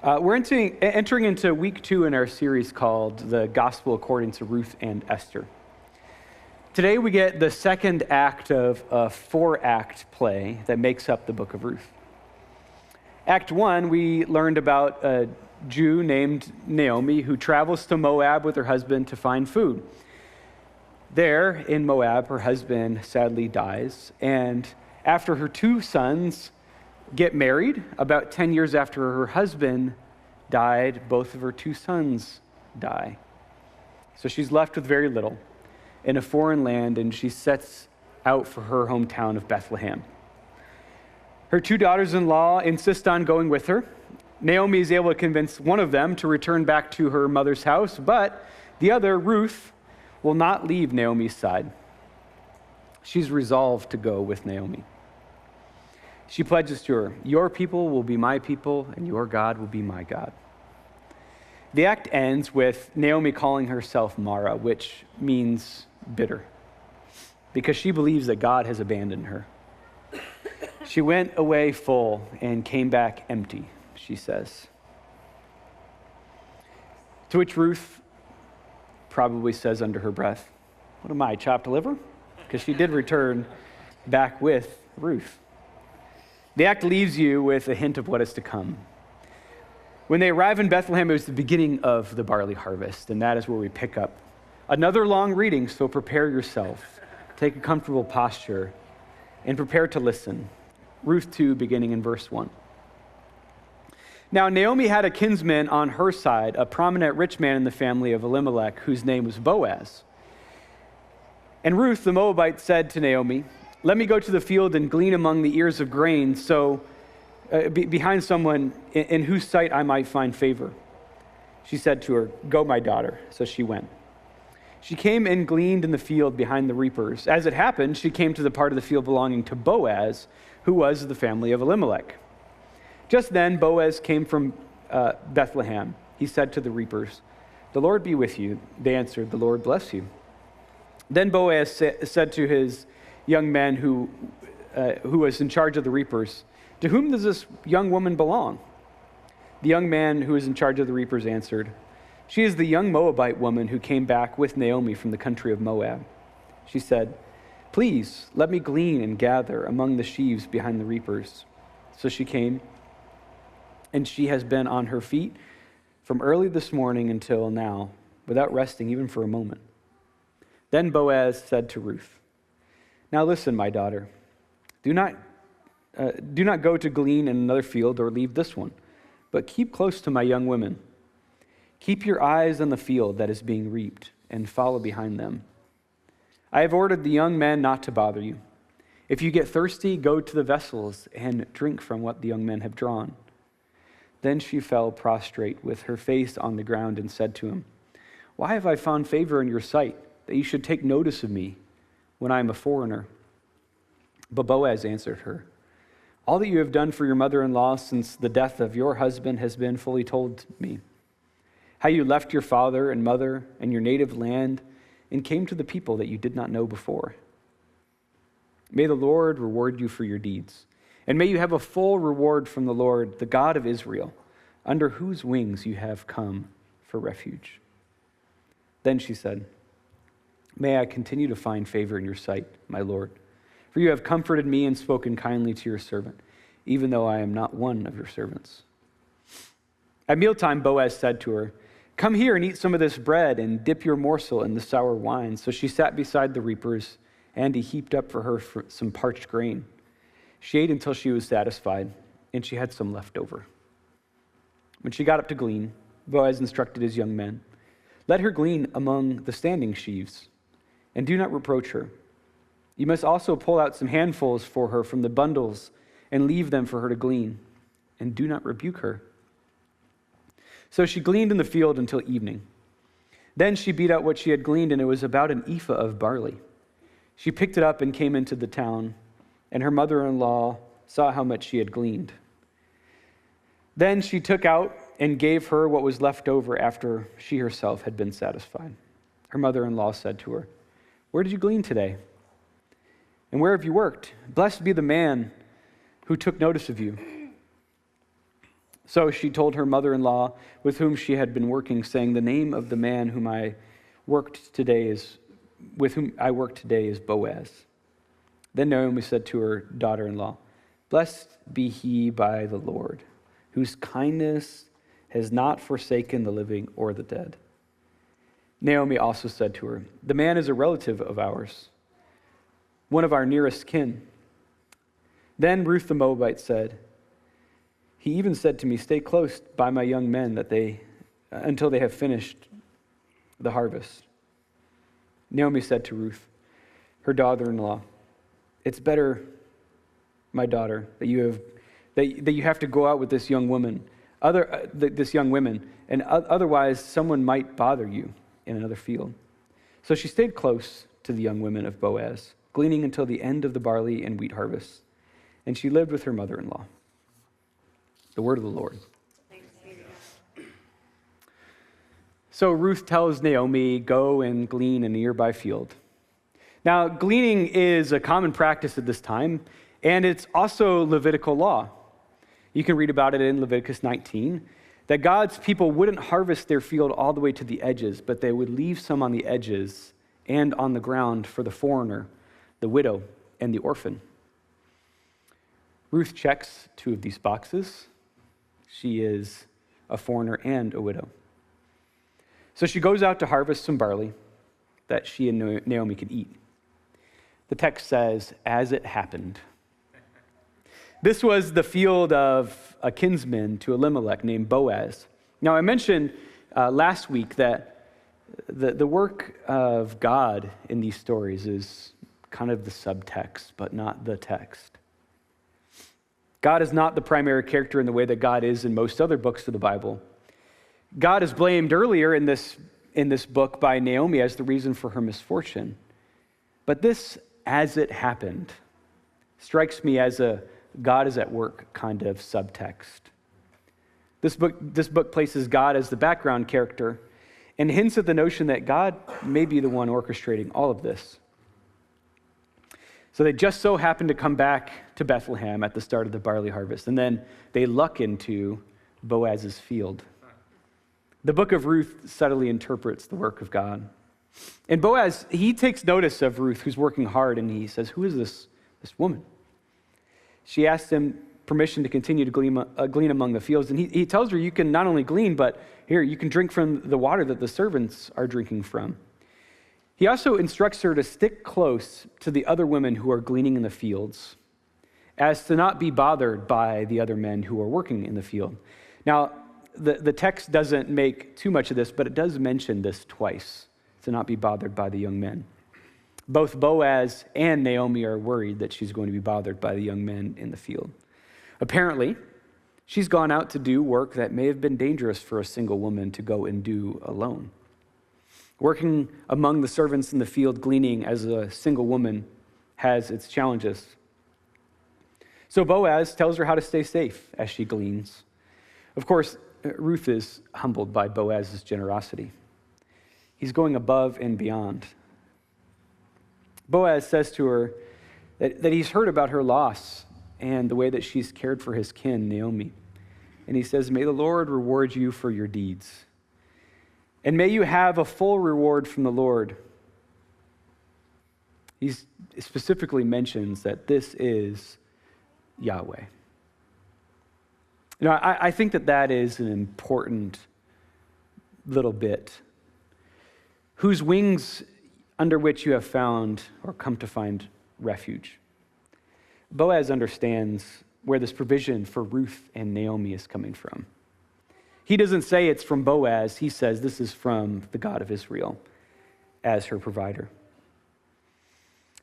We're entering into week 2 in our series called The Gospel According to Ruth and Esther. Today we get the second act of a 4-act play that makes up the book of Ruth. Act 1, we learned about a Jew named Naomi who travels to Moab with her husband to find food. There in Moab, her husband sadly dies, and after her 2 sons get married, about 10 years after her husband died, both of her 2 sons die. So she's left with very little in a foreign land, and she sets out for her hometown of Bethlehem. Her 2 daughters-in-law insist on going with her. Naomi is able to convince one of them to return back to her mother's house, but the other, Ruth, will not leave Naomi's side. She's resolved to go with Naomi. She pledges to her, "Your people will be my people, and your God will be my God." The act ends with Naomi calling herself Mara, which means bitter, because she believes that God has abandoned her. She went away full and came back empty, she says. To which Ruth probably says under her breath, "What am I, chopped liver?" Because she did return back with Ruth. The act leaves you with a hint of what is to come. When they arrive in Bethlehem, it was the beginning of the barley harvest, and that is where we pick up. Another long reading, so prepare yourself. Take a comfortable posture and prepare to listen. Ruth 2, beginning in verse 1. Now, Naomi had a kinsman on her side, a prominent rich man in the family of Elimelech, whose name was Boaz. And Ruth, the Moabite, said to Naomi, "Let me go to the field and glean among the ears of grain, behind someone in whose sight I might find favor." She said to her, "Go, my daughter." So she went. She came and gleaned in the field behind the reapers. As it happened, she came to the part of the field belonging to Boaz, who was of the family of Elimelech. Just then, Boaz came from Bethlehem. He said to the reapers, "The Lord be with you." They answered, "The Lord bless you." Then Boaz said to his young man who was in charge of the reapers, "To whom does this young woman belong?" The young man who was in charge of the reapers answered, "She is the young Moabite woman who came back with Naomi from the country of Moab." She said, "Please let me glean and gather among the sheaves behind the reapers." So she came, and she has been on her feet from early this morning until now, without resting even for a moment. Then Boaz said to Ruth, "Now listen, my daughter, do not go to glean in another field or leave this one, but keep close to my young women. Keep your eyes on the field that is being reaped and follow behind them. I have ordered the young men not to bother you. If you get thirsty, go to the vessels and drink from what the young men have drawn." Then she fell prostrate with her face on the ground and said to him, "Why have I found favor in your sight, that you should take notice of me when I am a foreigner?" But Boaz answered her, "All that you have done for your mother-in-law since the death of your husband has been fully told me. How you left your father and mother and your native land and came to the people that you did not know before. May the Lord reward you for your deeds, and may you have a full reward from the Lord, the God of Israel, under whose wings you have come for refuge." Then she said, "May I continue to find favor in your sight, my Lord, for you have comforted me and spoken kindly to your servant, even though I am not one of your servants." At mealtime, Boaz said to her, "Come here and eat some of this bread and dip your morsel in the sour wine." So she sat beside the reapers, and he heaped up for her some parched grain. She ate until she was satisfied, and she had some left over. When she got up to glean, Boaz instructed his young men, "Let her glean among the standing sheaves, and do not reproach her. You must also pull out some handfuls for her from the bundles and leave them for her to glean, and do not rebuke her." So she gleaned in the field until evening. Then she beat out what she had gleaned, and it was about an ephah of barley. She picked it up and came into the town, and her mother-in-law saw how much she had gleaned. Then she took out and gave her what was left over after she herself had been satisfied. Her mother-in-law said to her, "Where did you glean today? And where have you worked? Blessed be the man who took notice of you." So she told her mother-in-law with whom she had been working, saying, "The name of the man with whom I worked today is Boaz." Then Naomi said to her daughter-in-law, "Blessed be he by the Lord, whose kindness has not forsaken the living or the dead." Naomi also said to her, "The man is a relative of ours, one of our nearest kin." Then Ruth the Moabite said, "He even said to me, 'Stay close by my young men until they have finished the harvest.'" Naomi said to Ruth, her daughter-in-law, "It's better, my daughter, that you have to go out with this young woman, and otherwise someone might bother you in another field." So she stayed close to the young women of Boaz, gleaning until the end of the barley and wheat harvest, and she lived with her mother-in-law. The word of the Lord. So Ruth tells Naomi, "Go and glean in a nearby field." Now, gleaning is a common practice at this time, and it's also Levitical law. You can read about it in Leviticus 19, that God's people wouldn't harvest their field all the way to the edges, but they would leave some on the edges and on the ground for the foreigner, the widow, and the orphan. Ruth checks two of these boxes. She is a foreigner and a widow. So she goes out to harvest some barley that she and Naomi could eat. The text says, "As it happened." This was the field of a kinsman to Elimelech named Boaz. Now, I mentioned last week that the work of God in these stories is kind of the subtext, but not the text. God is not the primary character in the way that God is in most other books of the Bible. God is blamed earlier in this book by Naomi as the reason for her misfortune. But this, "as it happened," strikes me as a God is at work kind of subtext. This book places God as the background character and hints at the notion that God may be the one orchestrating all of this. So they just so happen to come back to Bethlehem at the start of the barley harvest, and then they luck into Boaz's field. The book of Ruth subtly interprets the work of God. And Boaz, he takes notice of Ruth, who's working hard, and he says, "Who is this woman?" She asks him permission to continue to glean among the fields, and he tells her, "You can not only glean, but here, you can drink from the water that the servants are drinking from." He also instructs her to stick close to the other women who are gleaning in the fields, as to not be bothered by the other men who are working in the field. Now, the text doesn't make too much of this, but it does mention this twice, to not be bothered by the young men. Both Boaz and Naomi are worried that she's going to be bothered by the young men in the field. Apparently, she's gone out to do work that may have been dangerous for a single woman to go and do alone. Working among the servants in the field, gleaning as a single woman, has its challenges. So Boaz tells her how to stay safe as she gleans. Of course, Ruth is humbled by Boaz's generosity. He's going above and beyond. Boaz says to her that he's heard about her loss and the way that she's cared for his kin, Naomi. And he says, "May the Lord reward you for your deeds. And may you have a full reward from the Lord." He specifically mentions that this is Yahweh. You know, I think that is an important little bit. Whose wings under which you have found or come to find refuge. Boaz understands where this provision for Ruth and Naomi is coming from. He doesn't say it's from Boaz. He says this is from the God of Israel as her provider.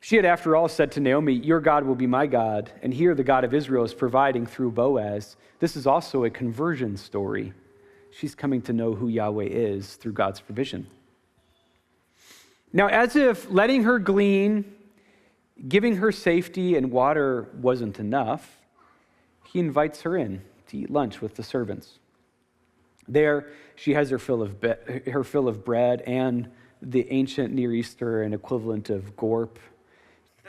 She had, after all, said to Naomi, "Your God will be my God," and here the God of Israel is providing through Boaz. This is also a conversion story. She's coming to know who Yahweh is through God's provision. Now, as if letting her glean, giving her safety and water wasn't enough, he invites her in to eat lunch with the servants. There, she has her fill of bread and the ancient Near Eastern equivalent of gorp.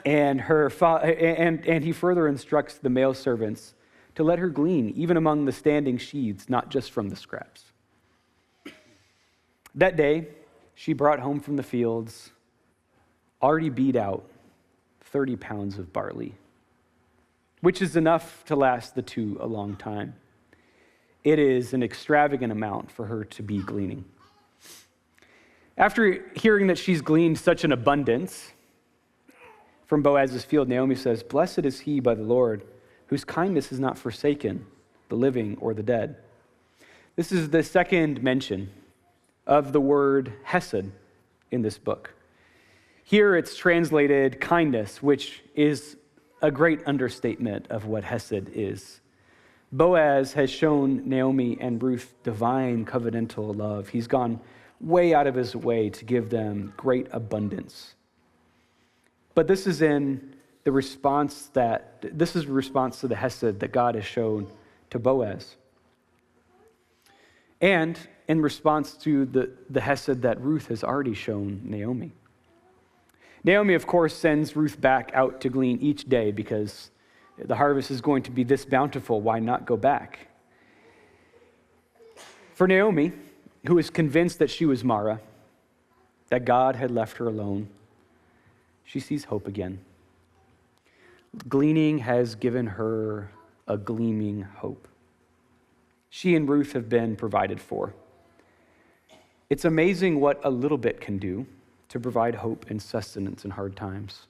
And he further instructs the male servants to let her glean, even among the standing sheaves, not just from the scraps. That day, she brought home from the fields, already beat out, 30 pounds of barley, which is enough to last the two a long time. It is an extravagant amount for her to be gleaning. After hearing that she's gleaned such an abundance from Boaz's field, Naomi says, "Blessed is he by the Lord, whose kindness has not forsaken the living or the dead." This is the second mention of the word hesed in this book. Here it's translated kindness, which is a great understatement of what hesed is. Boaz has shown Naomi and Ruth divine covenantal love. He's gone way out of his way to give them great abundance. But this is the response to the hesed that God has shown to Boaz. And in response to the hesed that Ruth has already shown Naomi. Naomi, of course, sends Ruth back out to glean each day because the harvest is going to be this bountiful. Why not go back? For Naomi, who is convinced that she was Mara, that God had left her alone, she sees hope again. Gleaning has given her a gleaming hope. She and Ruth have been provided for. It's amazing what a little bit can do to provide hope and sustenance in hard times.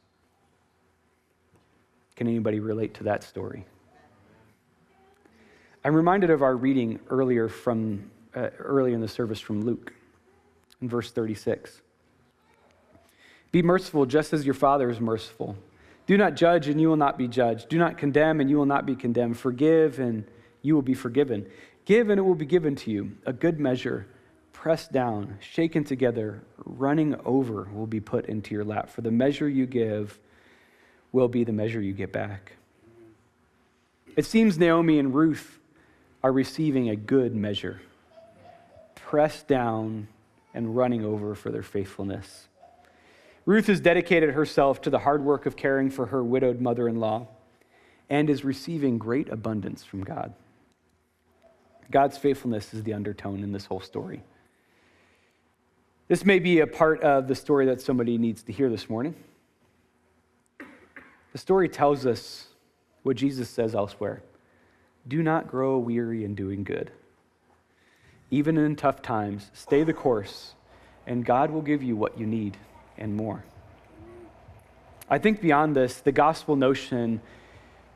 Can anybody relate to that story? I'm reminded of our reading earlier in the service from Luke, in verse 36. Be merciful just as your Father is merciful. Do not judge and you will not be judged. Do not condemn and you will not be condemned. Forgive and you will be forgiven. Give and it will be given to you. A good measure, pressed down, shaken together, running over will be put into your lap. For the measure you give will be the measure you get back. It seems Naomi and Ruth are receiving a good measure, pressed down and running over for their faithfulness. Ruth has dedicated herself to the hard work of caring for her widowed mother-in-law and is receiving great abundance from God. God's faithfulness is the undertone in this whole story. This may be a part of the story that somebody needs to hear this morning. The story tells us what Jesus says elsewhere. Do not grow weary in doing good. Even in tough times, stay the course, and God will give you what you need and more. I think beyond this, the gospel notion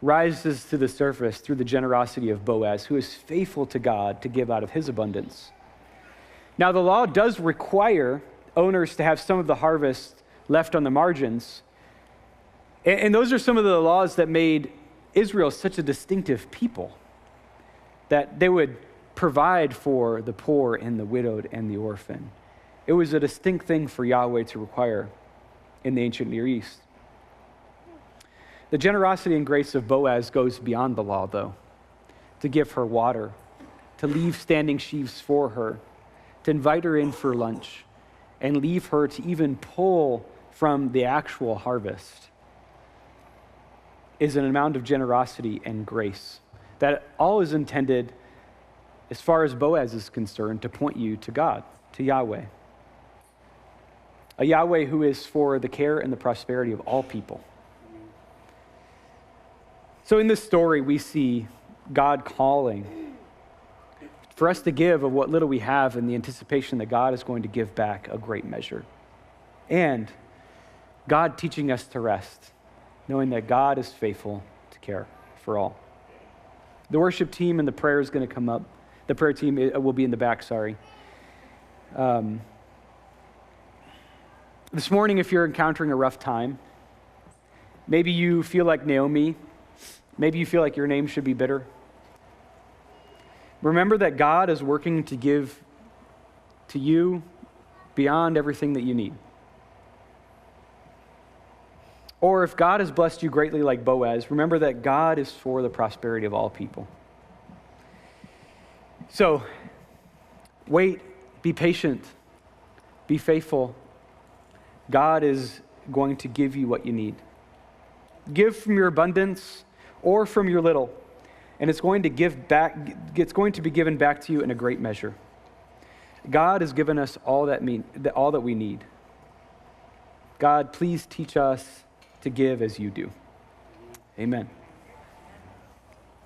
rises to the surface through the generosity of Boaz, who is faithful to God to give out of his abundance. Now, the law does require owners to have some of the harvest left on the margins, and those are some of the laws that made Israel such a distinctive people, that they would provide for the poor and the widowed and the orphan. It was a distinct thing for Yahweh to require in the ancient Near East. The generosity and grace of Boaz goes beyond the law, though, to give her water, to leave standing sheaves for her, to invite her in for lunch, and leave her to even pull from the actual harvest, is an amount of generosity and grace that all is intended, as far as Boaz is concerned, to point you to God, to Yahweh. A Yahweh who is for the care and the prosperity of all people. So in this story, we see God calling for us to give of what little we have in the anticipation that God is going to give back a great measure. And God teaching us to rest, knowing that God is faithful to care for all. The worship team and the prayer is going to come up. The prayer team will be in the back, sorry. This morning, if you're encountering a rough time, maybe you feel like Naomi, maybe you feel like your name should be bitter. Remember that God is working to give to you beyond everything that you need. Or if God has blessed you greatly like Boaz, remember that God is for the prosperity of all people. So, wait, be patient, be faithful. God is going to give you what you need. Give from your abundance or from your little. and it's going to be given back to you in a great measure. God has given us all that we need. God, please teach us to give as you do. Amen.